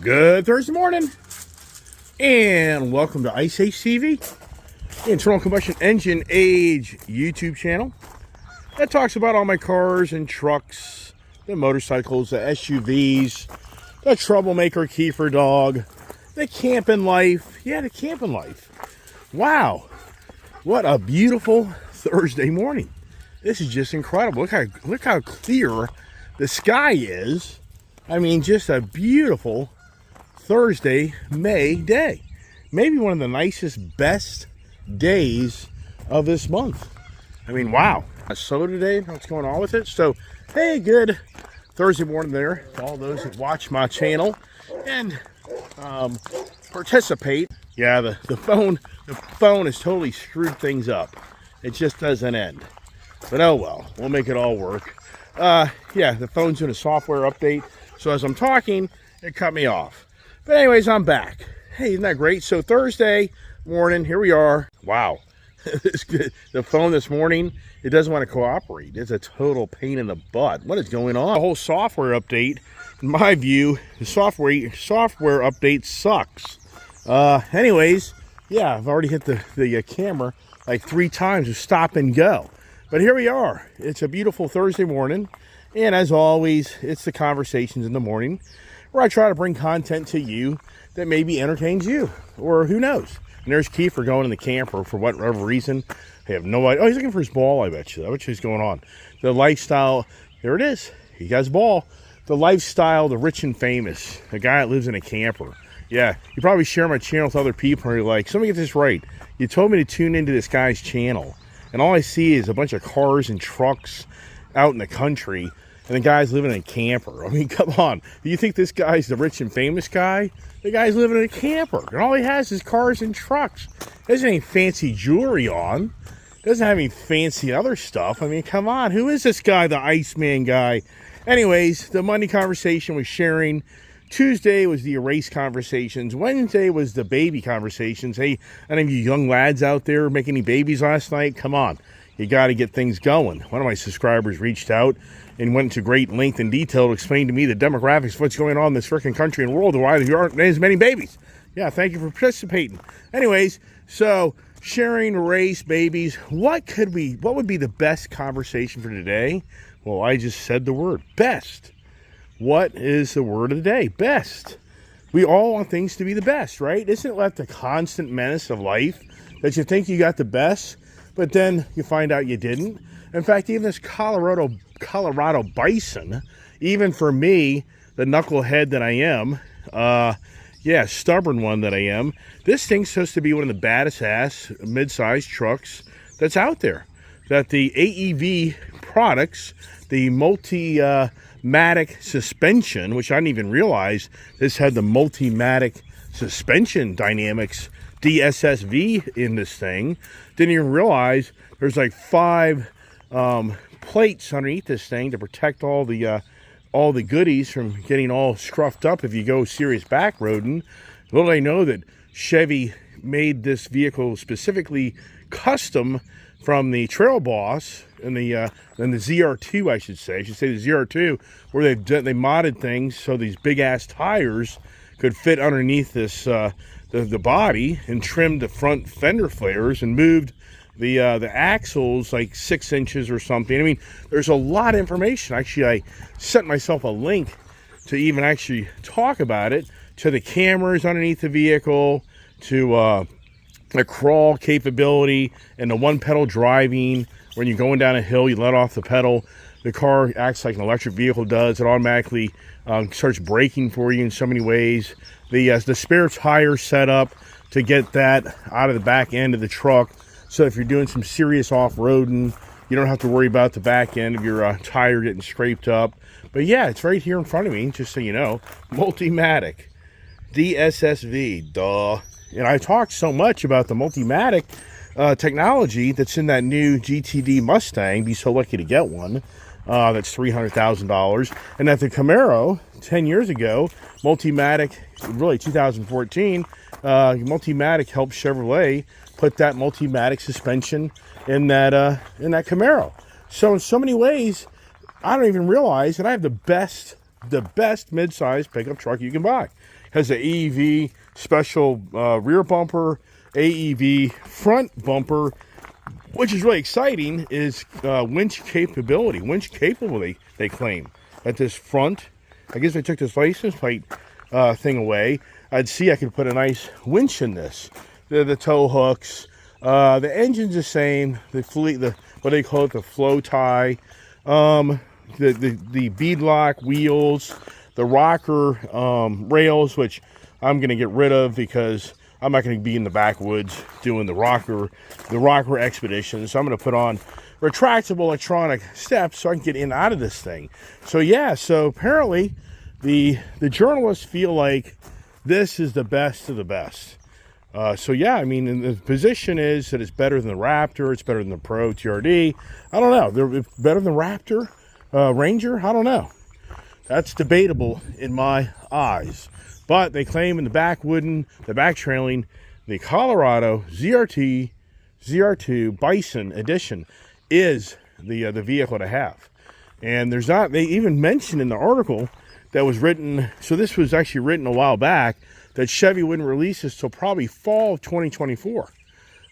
Good Thursday morning, and welcome to Ice Age TV, internal combustion engine age YouTube channel that talks about all my cars and trucks, the motorcycles, the SUVs, the troublemaker Kiefer dog, the camping life. Yeah, the camping life. Wow, what a beautiful Thursday morning. This is just incredible. Look how clear the sky is. I mean, just a beautiful Thursday, May day. Maybe one of the nicest, best days of this month. I mean, wow. So today, what's going on with it? So, hey, good Thursday morning there to all those that watch my channel and participate. Yeah, the phone has totally screwed things up. It just doesn't end. But oh well, we'll make it all work. Yeah, the phone's doing a software update. So as I'm talking, it cut me off. But anyways, I'm back. Hey, isn't that great? So Thursday morning, here we are. Wow. The phone this morning, it doesn't want to cooperate. It's a total pain in the butt. What is going on? The whole software update, in my view, the software update sucks. Anyways, yeah, I've already hit the camera like 3 times to stop and go. But here we are. It's a beautiful Thursday morning. And as always, it's the conversations in the morning where I try to bring content to you that maybe entertains you, or who knows. And there's Kiefer going in the camper for whatever reason. I have no idea. Oh, he's looking for his ball, I bet you. I bet you he's going on. The lifestyle, there it is. He got his ball. The lifestyle, the rich and famous. The guy that lives in a camper. Yeah, you probably share my channel with other people and you're like, so let me get this right. You told me to tune into this guy's channel. And all I see is a bunch of cars and trucks out in the country. And the guy's living in a camper. I mean, come on. Do you think this guy's the rich and famous guy? The guy's living in a camper. And all he has is cars and trucks. Doesn't have any fancy jewelry on. Doesn't have any fancy other stuff. I mean, come on. Who is this guy, the Iceman guy? Anyways, the Monday conversation was sharing. Tuesday was the erase conversations. Wednesday was the baby conversations. Hey, any of you young lads out there make any babies last night? Come on. You got to get things going. One of my subscribers reached out and went into great length and detail to explain to me the demographics of what's going on in this freaking country and world and why there aren't as many babies. Yeah, thank you for participating. Anyways, so sharing race, babies, what would be the best conversation for today? Well, I just said the word, best. What is the word of the day? Best. We all want things to be the best, right? Isn't it like the constant menace of life that you think you got the best, but then you find out you didn't? In fact, even this Colorado bison, even for me, the knucklehead that I am, stubborn one that I am, this thing's supposed to be one of the baddest ass mid-sized trucks that's out there. That the AEV products, the Multimatic suspension, which I didn't even realize this had the Multimatic suspension dynamics DSSV in this thing. Didn't even realize there's like 5 plates underneath this thing to protect all the goodies from getting all scruffed up if you go serious back roading. Little I know that Chevy made this vehicle specifically custom from the Trail Boss and the ZR2, I should say the ZR2, where they modded things so these big ass tires could fit underneath this the body, and trimmed the front fender flares and moved the axles like 6 inches or something. I mean, there's a lot of information. Actually, I sent myself a link to even actually talk about it, to the cameras underneath the vehicle, to the crawl capability, and the one pedal driving. When you're going down a hill, you let off the pedal. The car acts like an electric vehicle does. It automatically starts braking for you in so many ways. The spare tire setup to get that out of the back end of the truck. So if you're doing some serious off-roading, you don't have to worry about the back end of your tire getting scraped up. But yeah, it's right here in front of me, just so you know. Multimatic. DSSV. Duh. And I talked so much about the Multimatic technology that's in that new GTD Mustang. Be so lucky to get one. That's $300,000. And at the Camaro, 10 years ago, Multimatic, really 2014, Multimatic helped Chevrolet put that Multimatic suspension in that Camaro. So in so many ways, I don't even realize that I have the best the best mid-size pickup truck you can buy. Has an AEV special rear bumper, AEV front bumper, which is really exciting, is winch capability. Winch capable, they claim, at this front. I guess I took this license plate thing away. I'd see I could put a nice winch in this. The tow hooks. The engine's the same. The what they call it, the flow tie. The beadlock wheels. The rocker rails, which I'm going to get rid of because I'm not going to be in the backwoods doing the rocker expedition. So I'm going to put on retractable electronic steps so I can get in and out of this thing. So yeah, so apparently the journalists feel like this is the best of the best. So yeah, I mean, the position is that it's better than the Raptor, it's better than the Pro TRD. I don't know. They're better than the Raptor Ranger. I don't know. That's debatable in my eyes. But they claim in the back trailing, the Colorado ZRT ZR2 Bison Edition is the vehicle to have. And there's not, they even mentioned in the article that was written, so this was actually written a while back, that Chevy wouldn't release this till probably fall of 2024.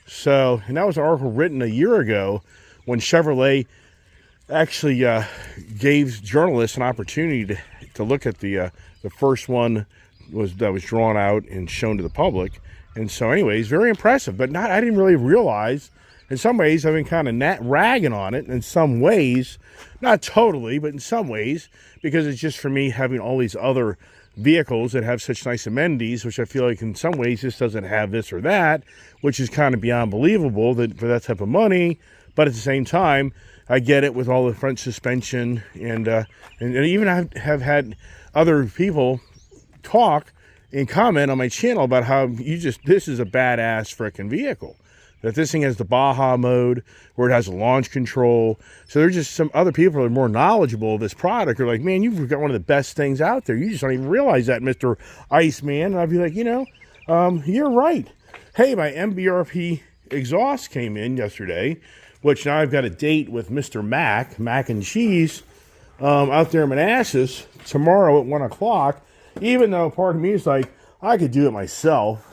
So, and that was an article written a year ago when Chevrolet actually gave journalists an opportunity to look at the first one that was drawn out and shown to the public. And so anyways, very impressive, but I didn't really realize. In some ways, I've been kind of ragging on it in some ways, not totally, but in some ways, because it's just for me having all these other vehicles that have such nice amenities, which I feel like in some ways this doesn't have this or that, which is kind of beyond believable that for that type of money. But at the same time, I get it with all the front suspension, and even I have had other people talk and comment on my channel about how this is a badass frickin' vehicle. That this thing has the Baja mode, where it has a launch control. So there's just some other people that are more knowledgeable of this product are like, man, you've got one of the best things out there. You just don't even realize that, Mr. Iceman. And I'd be like, you're right. Hey, my MBRP exhaust came in yesterday, which now I've got a date with Mr. Mac and Cheese, out there in Manassas tomorrow at 1 o'clock. Even though part of me is like, I could do it myself.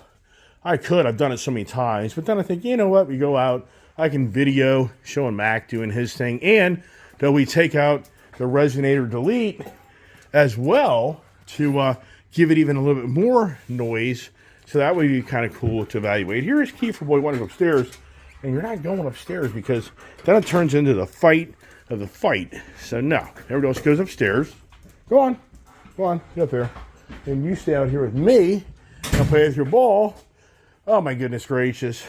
I've done it so many times, but then I think, you know what, we go out, I can video showing Mac doing his thing, and that we take out the Resonator Delete as well to give it even a little bit more noise, so that would be kind of cool to evaluate. Here is Kiefer Boy wanting to go upstairs, and you're not going upstairs because then it turns into the fight of the fight. So no, everybody else goes upstairs. Go on, get up there, and you stay out here with me and play with your ball. Oh my goodness gracious.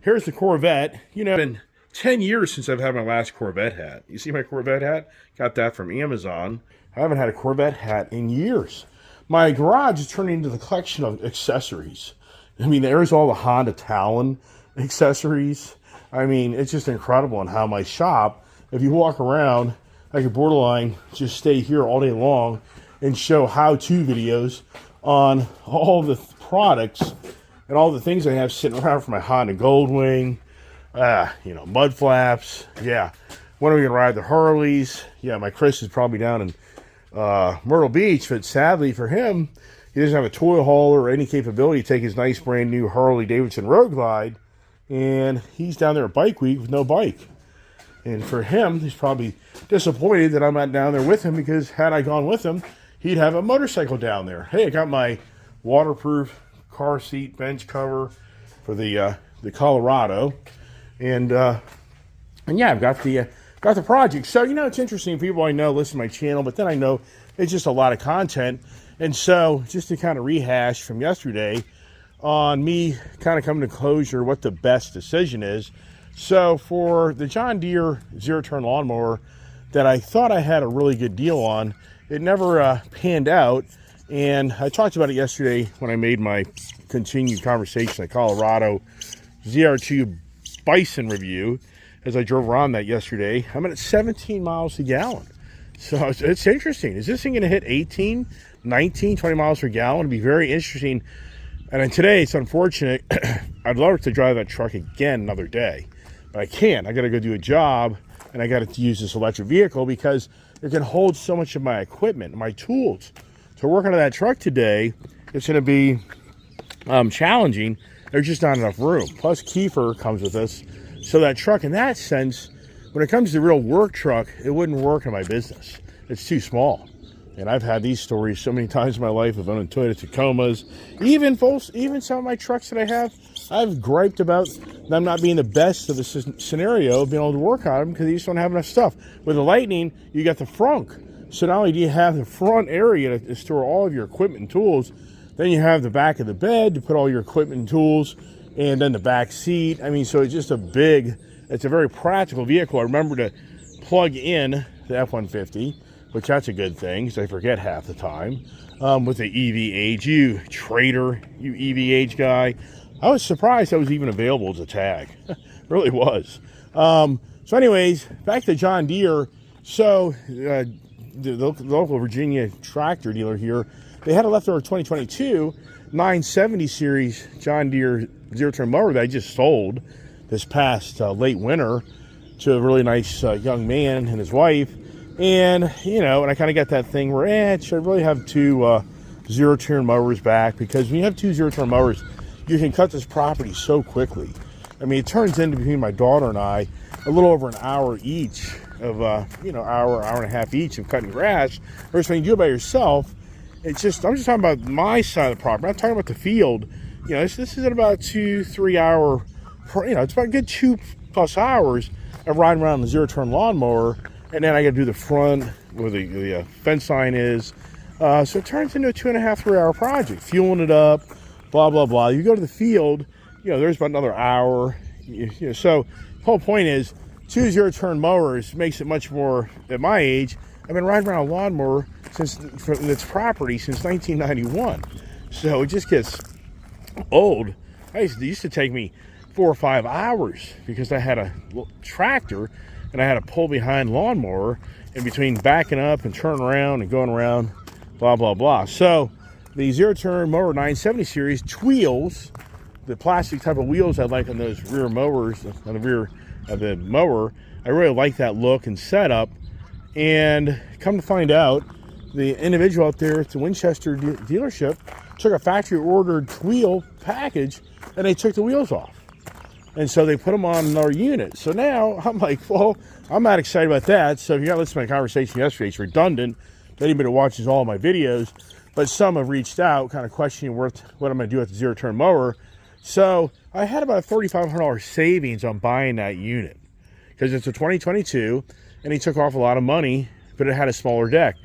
Here's the Corvette. It's been 10 years since I've had my last Corvette hat. You see my Corvette hat? Got that from Amazon. I haven't had a Corvette hat in years. My garage is turning into the collection of accessories. I mean, there's all the Honda Talon accessories. I mean, it's just incredible in how my shop, if you walk around, I could borderline just stay here all day long and show how-to videos on all the products and all the things I have sitting around for my Honda Goldwing, mud flaps. Yeah. When are we going to ride the Harleys? Yeah, my Chris is probably down in Myrtle Beach, but sadly for him, he doesn't have a toy hauler or any capability to take his nice brand new Harley Davidson Road Glide, and he's down there at Bike Week with no bike. And for him, he's probably disappointed that I'm not down there with him, because had I gone with him, he'd have a motorcycle down there. Hey, I got my waterproof car seat bench cover for the Colorado, and yeah, I've got the project. So it's interesting. People I know listen to my channel, but then I know it's just a lot of content, and so just to kind of rehash from yesterday on me kind of coming to closure what the best decision is. So for the John Deere zero-turn lawnmower that I thought I had a really good deal on, it never panned out. And I talked about it yesterday when I made my continued conversation, the Colorado ZR2 Bison review, as I drove around that yesterday. I'm at 17 miles a gallon. So it's interesting. Is this thing going to hit 18, 19, 20 miles per gallon? It'd be very interesting. And then today, it's unfortunate. I'd love to drive that truck again another day, but I can't. I got to go do a job, and I got to use this electric vehicle because it can hold so much of my equipment, my tools. To work on that truck today, it's going to be challenging. There's just not enough room. Plus, Kiefer comes with us. So that truck, in that sense, when it comes to real work truck, it wouldn't work in my business. It's too small. And I've had these stories so many times in my life of owning Toyota Tacomas. Even some of my trucks that I have, I've griped about them not being the best of the scenario of being able to work on them because you just don't have enough stuff. With the Lightning, you got the frunk. So not only do you have the front area to store all of your equipment and tools, then you have the back of the bed to put all your equipment and tools, and then the back seat. I mean, so it's just it's a very practical vehicle. I remember to plug in the F-150, which that's a good thing because I forget half the time, with the EVH. You trader, you EVH guy. I was surprised that was even available as a tag. Really was. So anyways, back to John Deere. So the local Virginia tractor dealer here, they had a leftover 2022 970 series John Deere zero-turn mower that I just sold this past late winter to a really nice young man and his wife. And, and I kind of got that thing where, should I really have two zero-turn mowers back? Because when you have two zero-turn mowers, you can cut this property so quickly. I mean, it turns into, between my daughter and I, a little over an hour each of, hour and a half each of cutting grass. Whereas when you do it by yourself, I'm just talking about my side of the property. I'm not talking about the field. This is at about 2-3 hour, it's about a good 2+ hours of riding around the zero-turn lawnmower. And then I got to do the front where the fence line is. So it turns into a 2.5-3 hour project. Fueling it up, blah, blah, blah. You go to the field, there's about another hour. So the whole point is, two zero-turn mowers makes it much more, at my age, I've been riding around a lawnmower from its property since 1991. So it just gets old. It used to take me 4 or 5 hours because I had a tractor and I had a pull behind lawnmower in between backing up and turning around and going around, blah, blah, blah. So the zero-turn mower 970 series wheels, the plastic type of wheels I like on those rear mowers, on the rear of the mower, I really like that look and setup. And come to find out, the individual out there at the Winchester dealership took a factory ordered wheel package and they took the wheels off. And so they put them on another unit. So now I'm like, well, I'm not excited about that. So if you got to listen to my conversation yesterday, it's redundant to anybody who watches all of my videos. But some have reached out kind of questioning what I'm going to do with the zero-turn mower. So I had about a $3,500 savings on buying that unit because it's a 2022 and he took off a lot of money, but it had a smaller deck.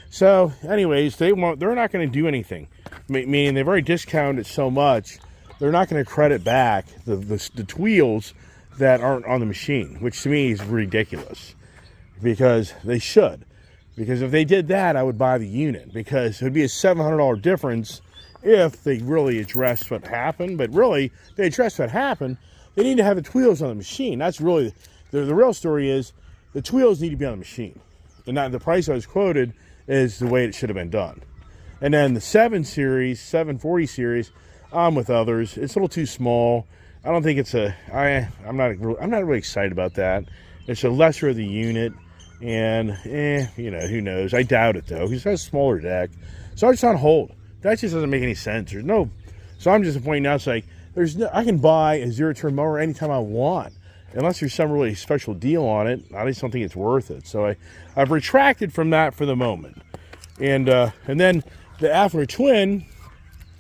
So anyways, they're not going to do anything, meaning they've already discounted so much. They're not going to credit back the wheels that aren't on the machine, which to me is ridiculous because they should. Because if they did that, I would buy the unit because it would be a $700 difference if they really addressed what happened. But really, if they addressed what happened, they need to have the wheels on the machine. That's really, the real story is the wheels need to be on the machine. And not the price I was quoted is the way it should have been done. And then the 740 series, I'm with others. It's a little too small. I don't think it's I'm not really excited about that. It's a lesser of the unit. And, who knows? I doubt it, though. Because it has a smaller deck. So it's on hold. That just doesn't make any sense. So I'm just pointing out, it's like, I can buy a zero-turn mower anytime I want. Unless there's some really special deal on it. I just don't think it's worth it. So I've retracted from that for the moment. And then the After Twin,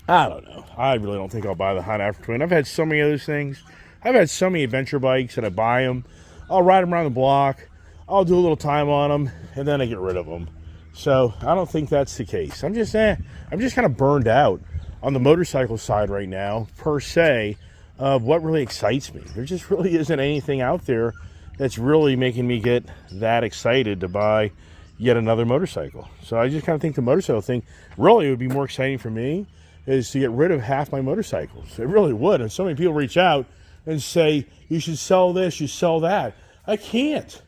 I don't know. I really don't think I'll buy the Honda After Twin. I've had so many of those things. I've had so many adventure bikes that I buy them. I'll ride them around the block. I'll do a little time on them, and then I get rid of them. So I don't think that's the case. I'm just kind of burned out on the motorcycle side right now, per se, of what really excites me. There just really isn't anything out there that's really making me get that excited to buy yet another motorcycle. So I just kind of think the motorcycle thing really would be more exciting for me is to get rid of half my motorcycles. It really would. And so many people reach out and say, you should sell this, you sell that. I can't.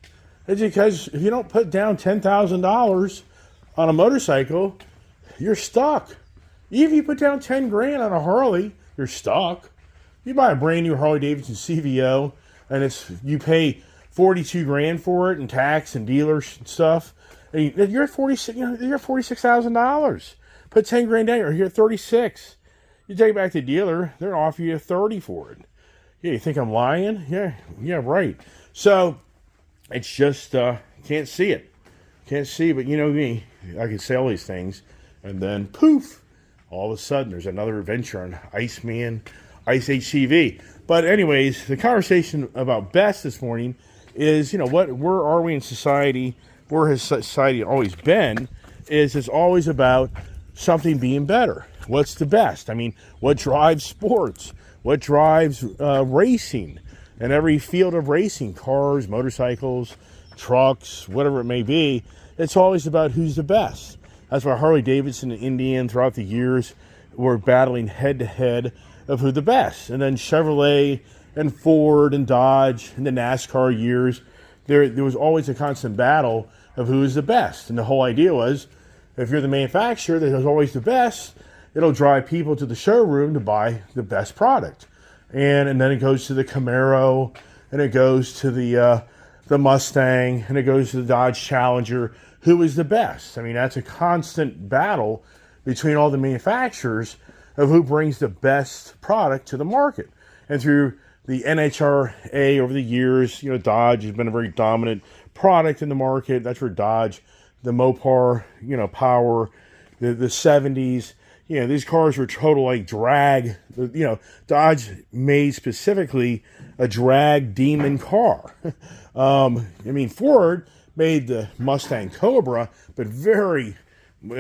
It's because if you don't put down $10,000 on a motorcycle, you're stuck. Even if you put down 10 grand on a Harley, you're stuck. You buy a brand new Harley Davidson CVO and you pay 42 grand for it in tax and dealers and stuff. And you're at 46. You're at $46,000. Put 10 grand down. You're at 36. You take it back to the dealer, they're gonna offer you 30 for it. Yeah, you think I'm lying? Yeah, right. So it's just can't see it. Can't see, but you know me, I can say all these things, and then poof, all of a sudden there's another adventure on Iceman, Ice HCV. But anyways, the conversation about best this morning is, where are we in society? Where has society always been? It's always about something being better. What's the best? I mean, what drives sports? What drives racing? In every field of racing, cars, motorcycles, trucks, whatever it may be, it's always about who's the best. That's why Harley Davidson and Indian throughout the years were battling head to head of who the best. And then Chevrolet and Ford and Dodge in the NASCAR years, there was always a constant battle of who is the best. And the whole idea was, if you're the manufacturer that is always the best, it'll drive people to the showroom to buy the best product. And then it goes to the Camaro, and it goes to the Mustang, and it goes to the Dodge Challenger. Who is the best? I mean, that's a constant battle between all the manufacturers of who brings the best product to the market. And through the NHRA over the years, Dodge has been a very dominant product in the market. That's where Dodge, the Mopar, Power, the 70s, these cars were total like drag. Dodge made specifically a drag demon car. Ford made the Mustang Cobra, but very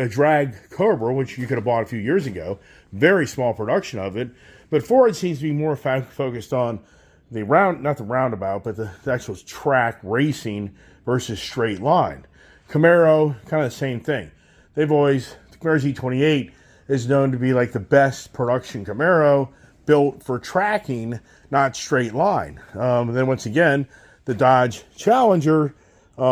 drag Cobra, which you could have bought a few years ago. Very small production of it. But Ford seems to be more focused on the not the roundabout, but the actual track racing versus straight line. Camaro, kind of the same thing. The Camaro Z28 is known to be like the best production Camaro built for tracking, not straight line. Then once again, the Dodge Challenger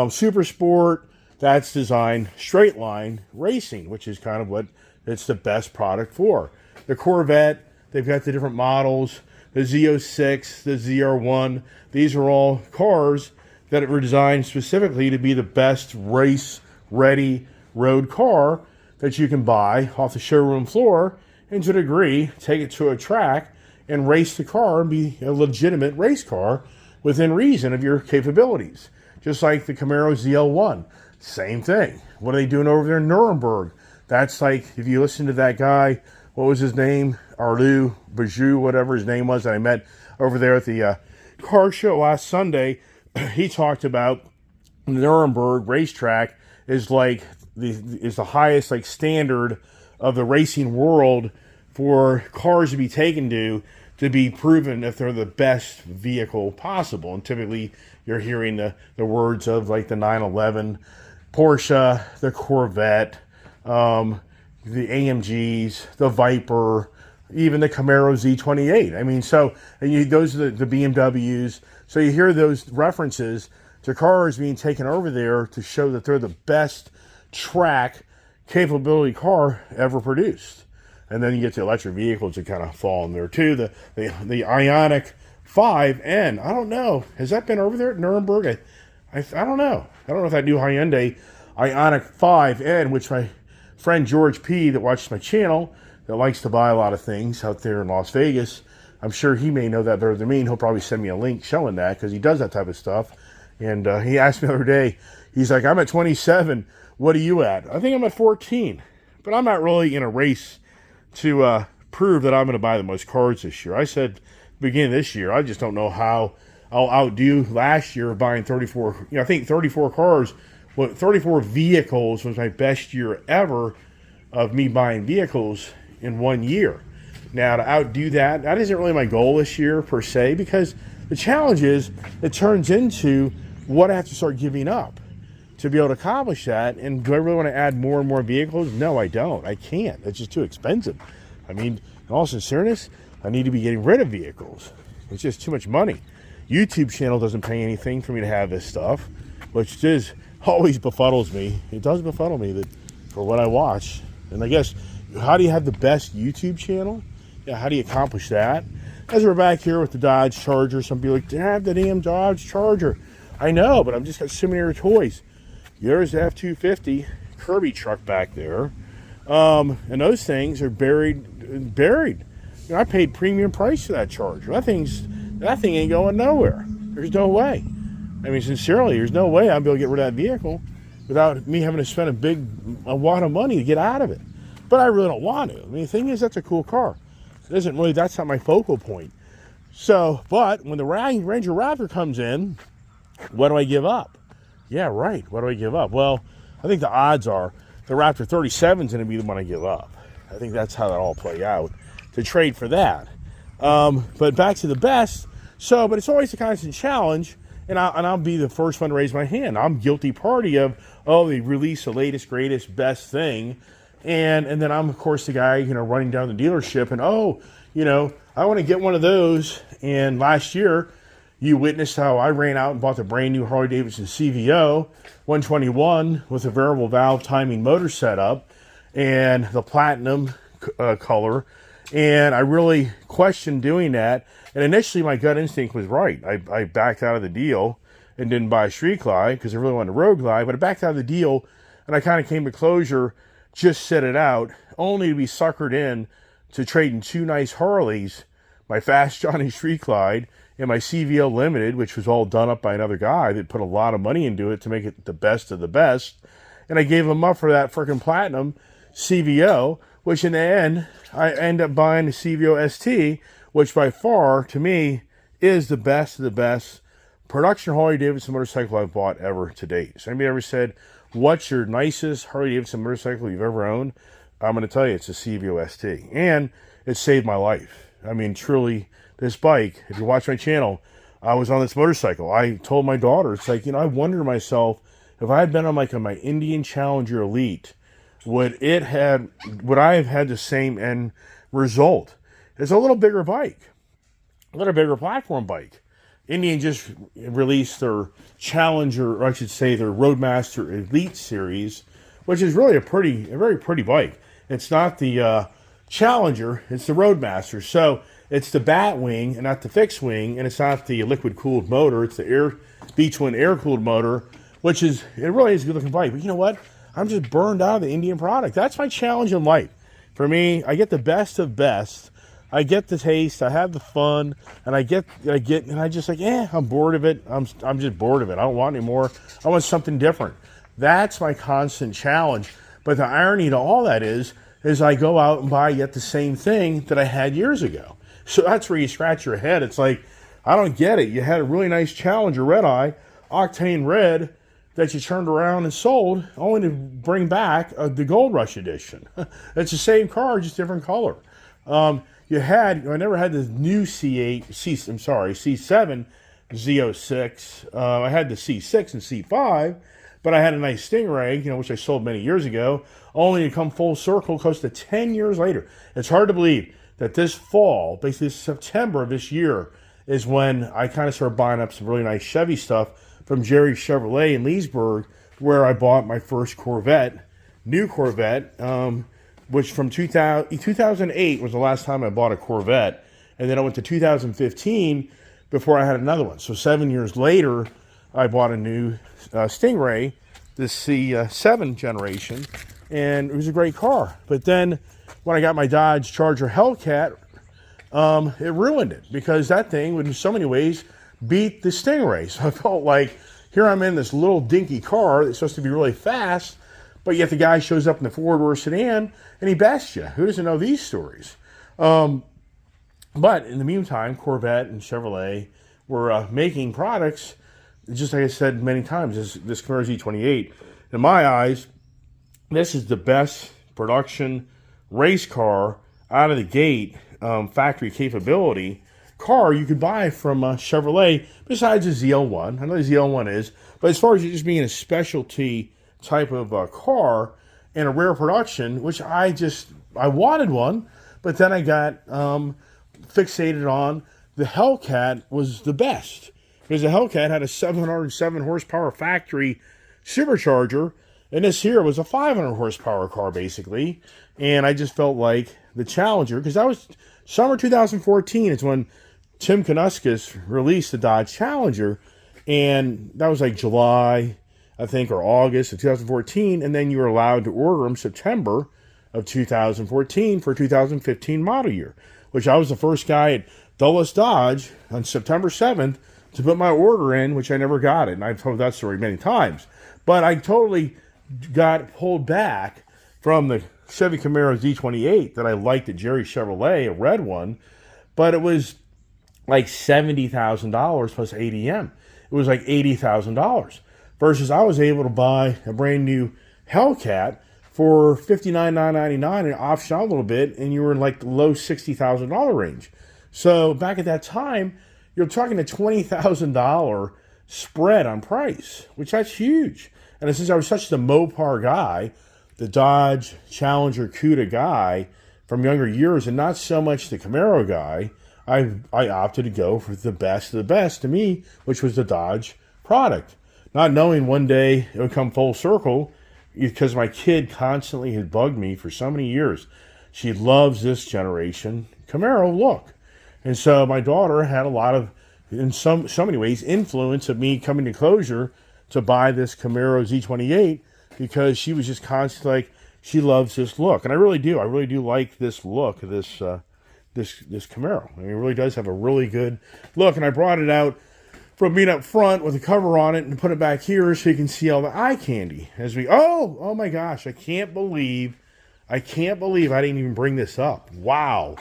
Super Sport, that's designed straight line racing, which is kind of what it's the best product for. The Corvette, they've got the different models, the Z06, the ZR1. These are all cars that were designed specifically to be the best race-ready road car that you can buy off the showroom floor, and to a degree, take it to a track and race the car and be a legitimate race car within reason of your capabilities. Just like the Camaro ZL1, same thing. What are they doing over there in Nuremberg? That's like, if you listen to that guy, what was his name? Arlu Bajou, whatever his name was, that I met over there at the car show last Sunday. He talked about the Nuremberg racetrack is like is the highest like standard of the racing world for cars to be taken to be proven if they're the best vehicle possible. And typically you're hearing the words of like the 911, Porsche, the Corvette, the AMGs, the Viper, even the Camaro Z28. I mean, those are the BMWs. So you hear those references to cars being taken over there to show that they're the best track capability car ever produced. And then you get to electric vehicles that kind of fall in there too. The Ioniq 5N. I don't know. Has that been over there at Nuremberg? I don't know. I don't know if that new Hyundai Ioniq 5N, which my friend George P. that watches my channel, that likes to buy a lot of things out there in Las Vegas, I'm sure he may know that better than me, and he'll probably send me a link showing that, because he does that type of stuff. And he asked me the other day, he's like, I'm at 27. What are you at? I think I'm at 14. But I'm not really in a race to prove that I'm going to buy the most cars this year. I said at the beginning of this year, I just don't know how I'll outdo last year of buying 34. I think 34 cars, 34 vehicles was my best year ever of me buying vehicles in 1 year. Now, to outdo that isn't really my goal this year per se, because the challenge is it turns into what I have to start giving up to be able to accomplish that. And do I really want to add more and more vehicles? No, I don't. I can't. It's just too expensive. I mean, in all sincereness, I need to be getting rid of vehicles. It's just too much money. YouTube channel doesn't pay anything for me to have this stuff, which is always befuddles me. It does befuddle me that for what I watch. And I guess, how do you have the best YouTube channel? Yeah, how do you accomplish that? As we're back here with the Dodge Charger, some people are like, have the damn Dodge Charger. I know, but I've just got so many other toys. There's the F-250 Kirby truck back there. And those things are buried. You know, I paid premium price for that Charger. That thing ain't going nowhere. There's no way. I mean, sincerely, there's no way I'll be able to get rid of that vehicle without me having to spend a wad of money to get out of it. But I really don't want to. I mean, the thing is, that's a cool car. That's not my focal point. So, but when the Ranger Raptor comes in, what do I give up? Yeah, right. What do I give up? Well, I think the odds are the Raptor 37 is going to be the one I give up. I think that's how that all play out, to trade for that. But back to the best. So, but it's always a constant challenge, and I'll be the first one to raise my hand. I'm guilty party of, they release the latest, greatest, best thing. And then I'm, of course, the guy, running down the dealership and, I want to get one of those. And last year, you witnessed how I ran out and bought the brand new Harley-Davidson CVO 121 with a variable valve timing motor setup and the platinum color. And I really questioned doing that. And initially, my gut instinct was right. I backed out of the deal and didn't buy a Street Glide because I really wanted a Road Glide. But I backed out of the deal, and I kind of came to closure, just set it out, only to be suckered in to trading two nice Harleys, my Fast Johnny Street Glide and my CVO Limited, which was all done up by another guy that put a lot of money into it to make it the best of the best. And I gave him up for that freaking platinum CVO, which in the end, I end up buying the CVO ST, which by far, to me, is the best of the best production Harley-Davidson motorcycle I've bought ever to date. So anybody ever said, what's your nicest Harley-Davidson motorcycle you've ever owned? I'm going to tell you, it's a CVO ST. And it saved my life. I mean, truly, this bike, if you watch my channel, I was on this motorcycle. I told my daughter, it's like, I wonder to myself, if I had been on my Indian Challenger Elite, would I have had the same end result? It's a little bigger bike, a little bigger platform bike. Indian just released their Challenger, or I should say their Roadmaster Elite series, which is really a very pretty bike. It's not the Challenger, it's the Roadmaster. So it's the Batwing and not the fixed wing, and it's not the liquid-cooled motor. It's the B-twin air-cooled motor, it really is a good-looking bike. But you know what? I'm just burned out of the Indian product. That's my challenge in life. For me, I get the best of best. I get the taste. I have the fun, and I just I'm bored of it. I'm just bored of it. I don't want any more. I want something different. That's my constant challenge. But the irony to all that is I go out and buy yet the same thing that I had years ago. So that's where you scratch your head. It's like, I don't get it. You had a really nice Challenger Red Eye, Octane Red, that you turned around and sold, only to bring back the Gold Rush Edition. It's the same car, just different color. I never had the new C7 Z06. I had the C6 and C5, but I had a nice Stingray, which I sold many years ago, only to come full circle close to 10 years later. It's hard to believe that this fall, basically September of this year, is when I kind of started buying up some really nice Chevy stuff from Jerry Chevrolet in Leesburg, where I bought my first new Corvette, which from 2008 was the last time I bought a Corvette. And then I went to 2015 before I had another one. So 7 years later, I bought a new Stingray, the C7 generation, and it was a great car. But then when I got my Dodge Charger Hellcat, it ruined it, because that thing would in so many ways beat the Stingray. So I felt like, here I'm in this little dinky car that's supposed to be really fast, but yet the guy shows up in the four-door sedan and he bests you. Who doesn't know these stories? But in the meantime, Corvette and Chevrolet were making products, just like I said many times, this Camaro Z28. In my eyes, this is the best production race car out of the gate, factory capability car you could buy from Chevrolet, besides the ZL1. I know the ZL1 is, but as far as it just being a specialty type of car and a rare production, which I wanted one, but then I got fixated on the Hellcat was the best, because the Hellcat had a 707 horsepower factory supercharger, and this here was a 500 horsepower car basically. And I just felt like the Challenger, because that was summer 2014 is when Tim Knuskis released the Dodge Challenger, and that was like July I think, or August of 2014, and then you were allowed to order them September of 2014 for 2015 model year, which I was the first guy at Dulles Dodge on September 7th to put my order in, which I never got it. And I've told that story many times. But I totally got pulled back from the Chevy Camaro Z28 that I liked at Jerry Chevrolet, a red one, but it was like $70,000 plus ADM. It was like $80,000 versus I was able to buy a brand new Hellcat for $59,999 and option out a little bit, and you were in like the low $60,000 range. So back at that time, you're talking a $20,000 spread on price, which that's huge. And since I was such the Mopar guy, the Dodge Challenger CUDA guy from younger years, and not so much the Camaro guy, I opted to go for the best of the best to me, which was the Dodge product. Not knowing one day it would come full circle, because my kid constantly had bugged me for so many years. She loves this generation Camaro look. And so my daughter had a lot of, in so many ways, influence of me coming to closure to buy this Camaro Z28, because she was just constantly like, she loves this look. And I really do. I really do like this look of this Camaro. I mean, it really does have a really good look. And I brought it out from being up front with a cover on it and put it back here so you can see all the eye candy. As we, oh my gosh, I can't believe I didn't even bring this up. Wow.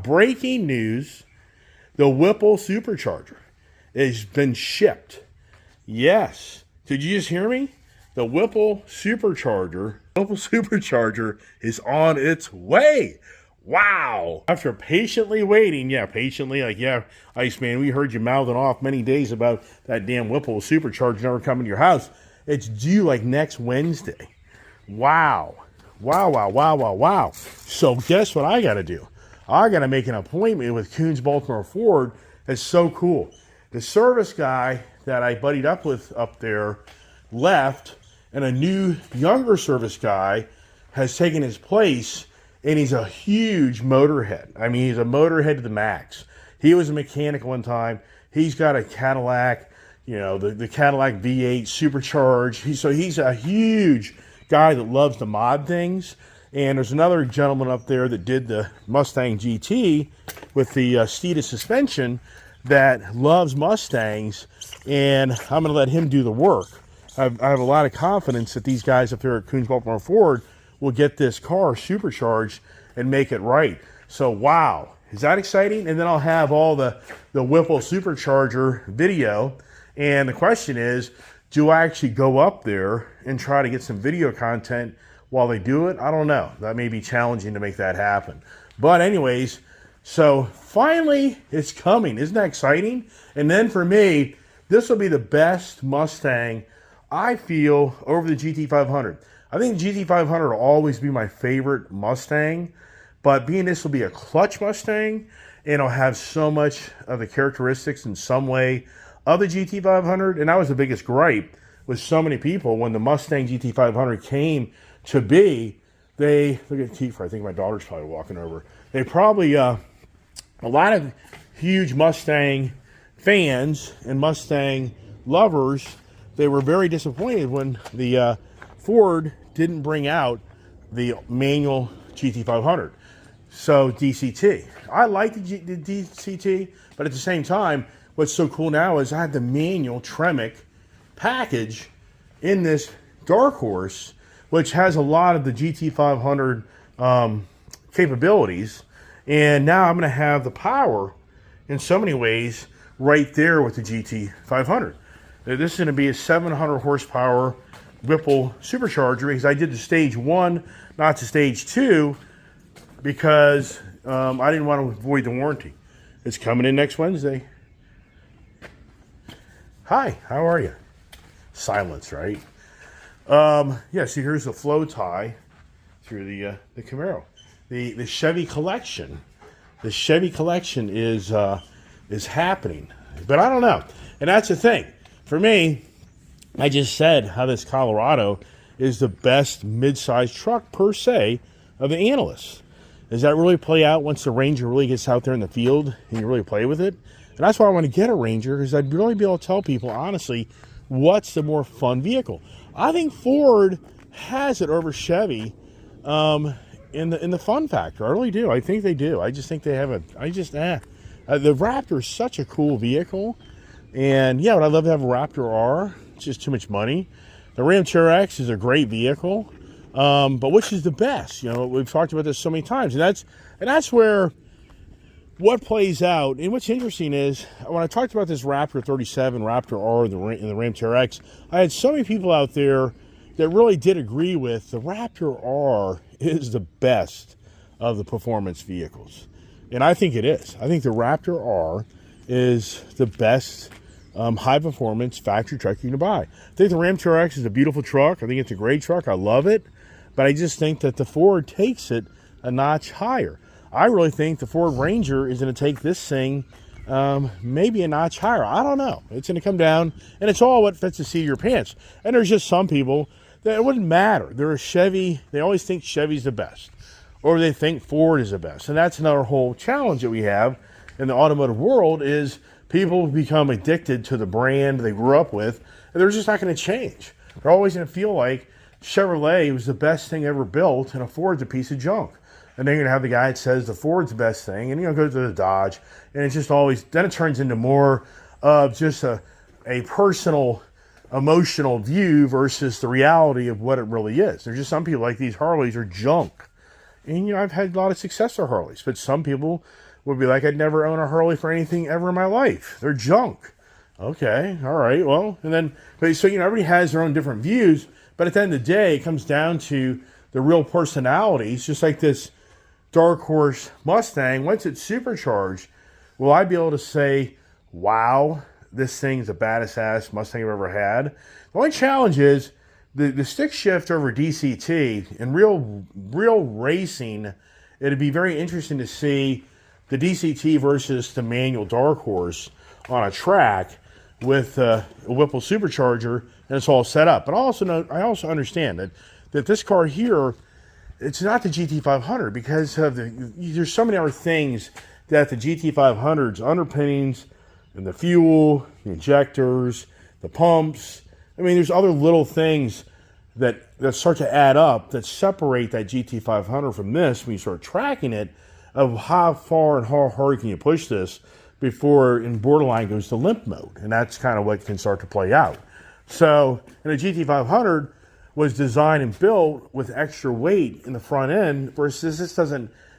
Breaking news. The Whipple Supercharger has been shipped. Yes. Did you just hear me? The Whipple Supercharger is on its way. Wow. After patiently waiting, Iceman, we heard you mouthing off many days about that damn Whipple Supercharger never coming to your house. It's due like next Wednesday. Wow. So guess what I got to do? I got to make an appointment with Coons Baltimore Ford. It's so cool. The service guy that I buddied up with up there left, and a new, younger service guy has taken his place, and he's a huge motorhead. I mean, he's a motorhead to the max. He was a mechanic one time. He's got a Cadillac, the Cadillac V8 supercharged. He's a huge guy that loves to mod things. And there's another gentleman up there that did the Mustang GT with the Steeda suspension that loves Mustangs, and I'm going to let him do the work. I have a lot of confidence that these guys up there at Coons Baltimore Ford will get this car supercharged and make it right. So, wow. Is that exciting? And then I'll have all the Whipple Supercharger video. And the question is, do I actually go up there and try to get some video content while they do it? I don't know. That may be challenging to make that happen. But anyways, so finally it's coming. Isn't that exciting? And then for me, this will be the best Mustang, I feel, over the GT500. I think the GT500 will always be my favorite Mustang, but being this will be a clutch Mustang, and it'll have so much of the characteristics in some way of the GT500, and that was the biggest gripe with so many people when the Mustang GT500 came to be. They, look at Kiefer, I think my daughter's probably walking over. They probably, a lot of huge Mustang fans and Mustang lovers, they were very disappointed when the Ford didn't bring out the manual GT500. So DCT. I like the DCT, but at the same time, what's so cool now is I have the manual Tremec package in this Dark Horse, which has a lot of the GT500 capabilities. And now I'm going to have the power in so many ways right there with the GT500. This is going to be a 700 horsepower Whipple Supercharger, because I did the stage 1, not the stage 2, because I didn't want to avoid the warranty. It's coming in next Wednesday. Hi, how are you? Silence, right? Yeah, see, here's the flow tie through the Camaro. The Chevy collection. The Chevy collection is happening. But I don't know. And that's the thing. For me, I just said how this Colorado is the best mid-sized truck per se of the analysts. Does that really play out once the Ranger really gets out there in the field and you really play with it? And that's why I want to get a Ranger, because I'd really be able to tell people, honestly, what's the more fun vehicle. I think Ford has it over Chevy in the fun factor. I really do. I think they do. I just think they have the Raptor is such a cool vehicle. And yeah, would I love to have a Raptor R? It's just too much money. The Ram TRX is a great vehicle. But which is the best? You know, we've talked about this so many times, and that's where what plays out. And what's interesting is when I talked about this Raptor 37, Raptor R, and the Ram TRX, I had so many people out there that really did agree with the Raptor R is the best of the performance vehicles, and I think it is. I think the Raptor R is the best high performance factory truck you can buy. I think the Ram TRX is a beautiful truck. I think it's a great truck. I love it. But I just think that the Ford takes it a notch higher. I really think the Ford Ranger is going to take this thing maybe a notch higher. I don't know. It's going to come down, and it's all what fits the seat of your pants. And there's just some people that it wouldn't matter. They're a Chevy. They always think Chevy's the best, or they think Ford is the best. And that's another whole challenge that we have in the automotive world is people become addicted to the brand they grew up with, and they're just not going to change. They're always going to feel like Chevrolet was the best thing ever built, and a Ford's a piece of junk. And then you're going to have the guy that says the Ford's the best thing, and go to the Dodge, and it's just always, then it turns into more of just a personal, emotional view versus the reality of what it really is. There's just some people like these Harleys are junk. And, I've had a lot of success with Harleys, but some people would be like, I'd never own a Harley for anything ever in my life. They're junk. Okay, all right, well, and then, so, everybody has their own different views, but at the end of the day, it comes down to the real personalities, just like this Dark Horse Mustang. Once it's supercharged, will I be able to say, wow, this thing's the baddest ass Mustang I've ever had? The only challenge is the stick shift over DCT. In real racing, it'd be very interesting to see the DCT versus the manual Dark Horse on a track with a Whipple supercharger, and it's all set up. But I also understand that this car here, it's not the GT500 because of there's so many other things that the GT500's underpinnings and the fuel, the injectors, the pumps. I mean, there's other little things that start to add up that separate that GT500 from this when you start tracking it, of how far and how hard can you push this before in borderline goes to limp mode. And that's kind of what can start to play out. So, and the GT500 was designed and built with extra weight in the front end versus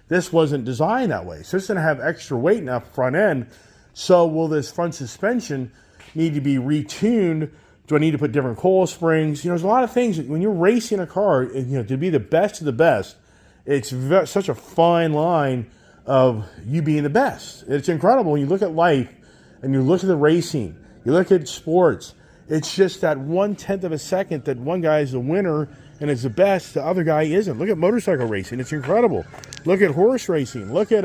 this wasn't designed that way. So it's going to have extra weight in that front end. So will this front suspension need to be retuned? Do I need to put different coil springs? There's a lot of things. When you're racing a car, to be the best of the best, it's such a fine line of you being the best. It's incredible when you look at life and you look at the racing, you look at sports. It's just that 1/10 of a second that one guy is the winner and is the best, the other guy isn't. Look at motorcycle racing. It's incredible. Look at horse racing. Look at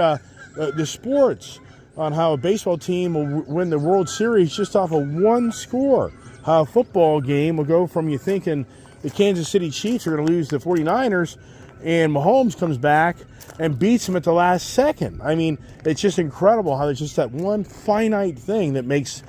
the sports on how a baseball team will win the World Series just off of one score. How a football game will go from you thinking the Kansas City Chiefs are going to lose the 49ers, and Mahomes comes back and beats them at the last second. I mean, it's just incredible how there's just that one finite thing that makes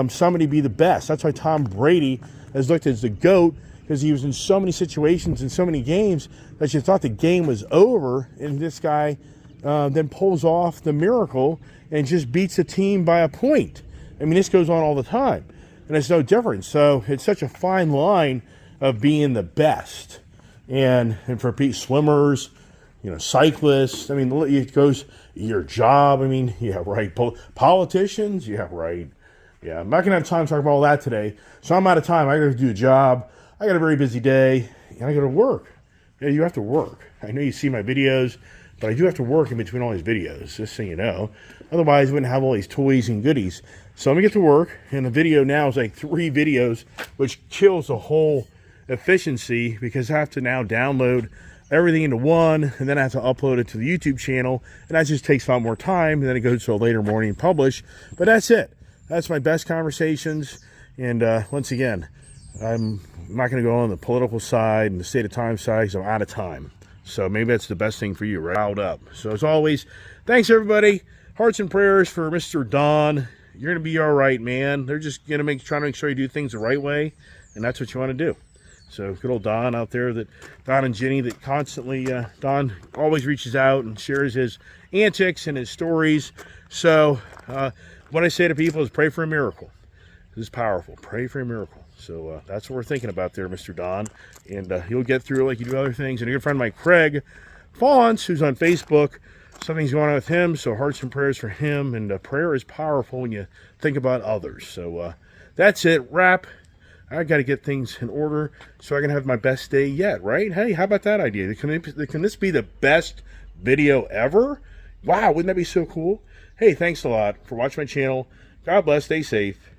somebody be the best. That's why Tom Brady is looked as the GOAT, because he was in so many situations in so many games that you thought the game was over, and this guy then pulls off the miracle and just beats the team by a point. I mean, this goes on all the time, and it's no different. So it's such a fine line of being the best. And for swimmers, cyclists, I mean, it goes your job. I mean, yeah, right. Politicians, yeah, right. Yeah, I'm not going to have time to talk about all that today. So I'm out of time. I got to do a job. I got a very busy day, and I got to work. Yeah, you have to work. I know you see my videos, but I do have to work in between all these videos, just so you know. Otherwise, I wouldn't have all these toys and goodies. So I'm going to get to work, and the video now is like 3 videos, which kills the whole efficiency because I have to now download everything into one, and then I have to upload it to the YouTube channel, and that just takes a lot more time, and then it goes to a later morning and publish. But that's it. That's my best conversations, and once again, I'm not going to go on the political side and the state of time side because I'm out of time. So maybe that's the best thing for you, right? Riled up. So as always, thanks everybody. Hearts and prayers for Mr. Don You're going to be all right, man. They're just going to trying to make sure you do things the right way, and that's what you want to do. So good old Don out there, Don and Jenny, that constantly, Don always reaches out and shares his antics and his stories. So what I say to people is pray for a miracle. This is powerful. Pray for a miracle. So that's what we're thinking about there, Mr. Don. And he'll get through like you do other things. And a good friend of mine, Craig Fawns, who's on Facebook, something's going on with him. So hearts and prayers for him. And prayer is powerful when you think about others. So that's it. Wrap. I got to get things in order so I can have my best day yet, right? Hey, how about that idea? Can this be the best video ever? Wow, wouldn't that be so cool? Hey, thanks a lot for watching my channel. God bless. Stay safe.